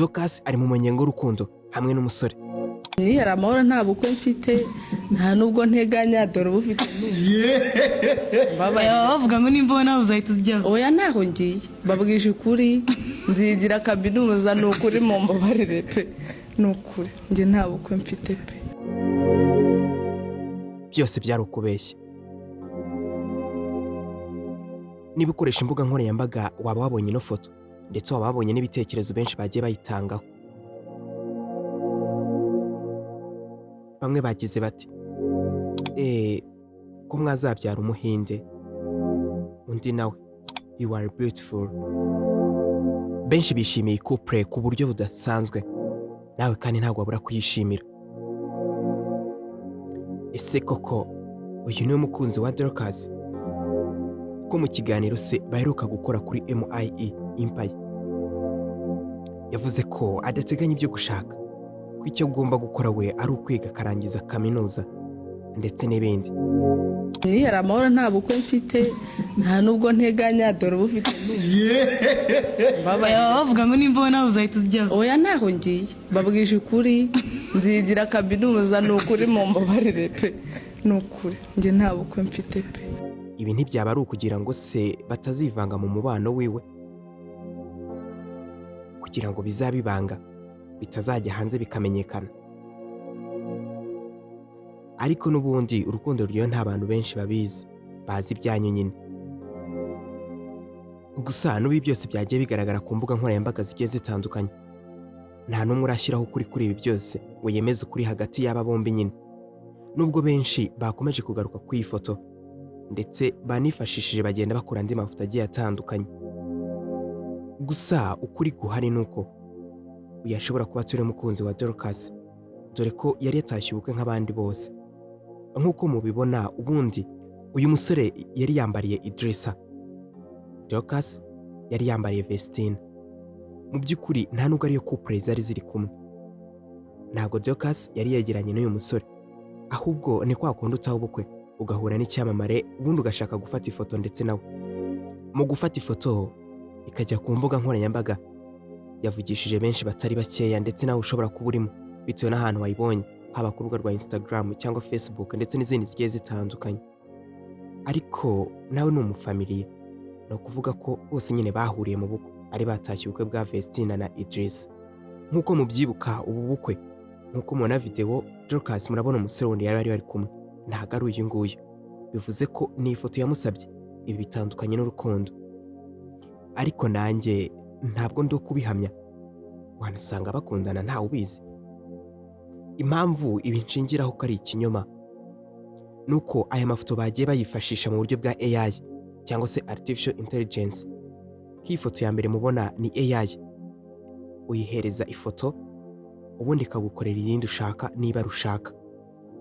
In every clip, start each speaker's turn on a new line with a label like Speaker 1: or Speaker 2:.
Speaker 1: Dorcas ari mu munyengo w'urukundo hamwe n'umusore.
Speaker 2: Ni amahoro nta bukwe mfite nta nubwo nteganya dore ubufite
Speaker 3: baba bavuga ngo nimbona uzahita ujyaho.
Speaker 2: oya ntaho ngiye babwije ukuri nzigira kaminuza ni ukuri mu mbabarire pe ni ukuri njye nta bukwe mfite pe.
Speaker 1: Byose byari ukubeshya. Niba ukoresha imbuga nkoranyambaga waba wabonye ino foto ndetse waba wabonye n'ibitekerezo benshi bagiye bayitangaho. Bamwe bagize bati ko mwazabyara umuhinde, undi nawe you are beautiful. Benshi bishimiye couple ku buryo budasanzwe, nawe kandi ntabwo wabura kuyishimira. Ese koko uyu ni umukunzi wa Dorcas? Ko mu kiganiro se baheruka gukora kuri Mwiyi Empire yavuze ko adateganya ibyo gushaka, ko icyo agomba gukora we ari ukwiga akarangiza kaminuza ndetse n'ibindi.
Speaker 2: Ni amahoro nta bukwe mfite nta nubwo nteganya dore ubufite
Speaker 3: baba bavuga ngo nimbona uzahita ujyaho.
Speaker 2: oya ntaho ngiye babwije ukuri nzigira kaminuza ni ukuri mu mbabarire pe ni ukuri njye nta bukwe mfite pe.
Speaker 1: Ibi ntibyaba ari ukugira ngo se batazivanga mu mubano wiwe, kugira ngo bizabibanga bitazajya hanze bikamenyekana. Ariko n'ubundi urukundo ruriyo nta bantu benshi babizi, bazi ibyanyu nyine. Gusa n'ubu byose byagiye bigaragara ku mbuga nkoranyambaga zigiye zitandukanye, nta n'umwe urashyiraho ukuri kuri ibi byose ngo yemeze ukuri hagati y'aba bombi nyine. Nubwo benshi bakomeje kugaruka ku ifoto ndetse banifashishije bagenda bakora andi mafoto agiye atandukanye. Gusa ukuri guhari nuko uyu ashobora kuba turi umukunzi wa Dorcas, dore ko yari yatashye ubukwe nk'abandi bose. Nk'uko mubibona ubundi uyu musore yari yambariye Idrissa, Dorcas yari yambariye Vestine. Mu by'ukuri nta nubwo ariyo couple zari ziri kumwe. Ntabwo Dorcas yari yegeranye n'uyu musore, ahubwo ni kwa kundi utaha ubukwe ugahura n'icyamamare ubundi ugashaka gufata ifoto ndetse nawe. Mu gufata ifoto ikajya ku mbuga nkoranyambaga yavugishije benshi batari bakeya, ndetse nawe ushobora kuba urimo bitewe n'ahantu wayibonye, haba ku rubuga rwa Instagram cyangwa Facebook ndetse n'izindi zigiye zitandukanye. Ariko nawe ni umufamiliye, ni ukuvuga ko bose nyine bahuriye mu bukwe, ari batashye ubukwe bwa Vestine na Idrissa. Nk'uko mubyibuka ubu bukwe, nk'uko mubona video Dorcas murabona umusore wundi yari bari kumwe, ntabwo ari uyu nguyu. Bivuze ko ni ifoto yamusabye. Ibi bitandukanye n'urukundo. Ariko nanjye ntabwo ndo kubihamya, wanasanga bakundana ntawe ubizi. Impamvu ibi nshingiraho ko ari ikinyoma nuko aya mafoto bagiye bayifashisha mu buryo bwa AI cyangwa se artificial intelligence. Nk'ifoto ya mbere mubona ni AI, uyihereza ifoto ubundi ikagukorera iyindi ushaka niba rushaka.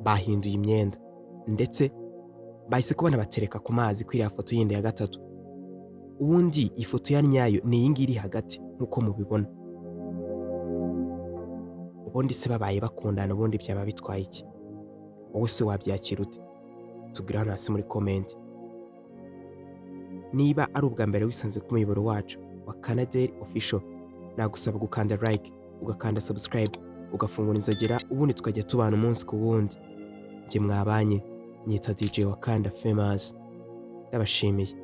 Speaker 1: Bahinduye imyenda ndetse bahise kubona batereka ku mazi kuri ya foto yindi ya gatatu. Ubundi ifoto ya nyayo ni iyi ngiri hagati nk'uko mubibona. Ubundi se babaye bakundana ubundi byaba bitwaye iki? Wowe se wabyakira ute? Tubwira hano hasi muri comment. Niba ari ubwa mbere wisanze ku muyoboro wacu wa Canada Official, nagusaba gukanda like, ugakanda subscribe, ugafungura inzogera, ubundi tukajya tubana umunsi ku wundi. Njye mwabanye nyita DJ Wakanda Famous. Ndabashimiye.